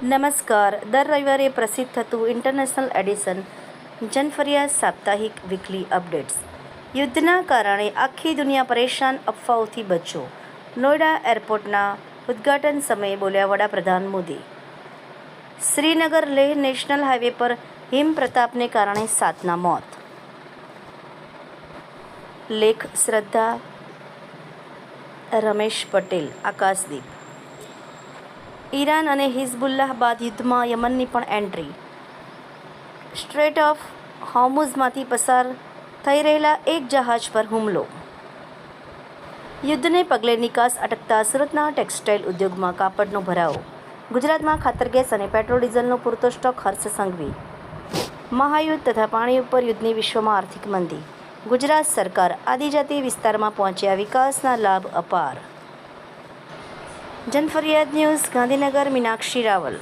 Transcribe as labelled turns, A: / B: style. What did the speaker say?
A: નમસ્કાર. દર રવિવારે પ્રસિદ્ધ થતું ઇન્ટરનેશનલ એડિશન જનફરિયાદ સાપ્તાહિક વીકલી અપડેટ્સ. યુદ્ધના કારણે આખી દુનિયા પરેશાન, અફવાઓથી બચો. નોઈડા એરપોર્ટના ઉદ્ઘાટન સમયે બોલ્યા વડાપ્રધાન મોદી. શ્રીનગર લેહ નેશનલ હાઈવે પર હિમપ્રતાપને કારણે 7ના મોત. લેખ શ્રદ્ધા રમેશ પટેલ. આકાશદીપ. ઈરાન અને હિઝબુલ્લાહ બાદ યુદ્ધમાં યમનની પણ એન્ટ્રી. સ્ટ્રેટ ઓફ હોર્મુઝમાંથી પસાર થઈ રહેલા એક જહાજ પર હુમલો. યુદ્ધને પગલે નિકાસ અટકતા સુરતના ટેક્સટાઇલ ઉદ્યોગમાં કાપડનો ભરાવો. ગુજરાતમાં ખાતર ગેસ અને પેટ્રોલ ડીઝલનો પૂરતો સ્ટોક. હર્ષ સંઘવી. મહાયુદ્ધ તથા પાણી ઉપર યુદ્ધની વિશ્વમાં આર્થિક મંદી. ગુજરાત સરકાર આદિજાતિ વિસ્તારમાં પહોંચ્યા, વિકાસના લાભ અપાર. જનફરિયાદ ન્યૂઝ, ગાંધીનગર. મીનાક્ષી રાવલ.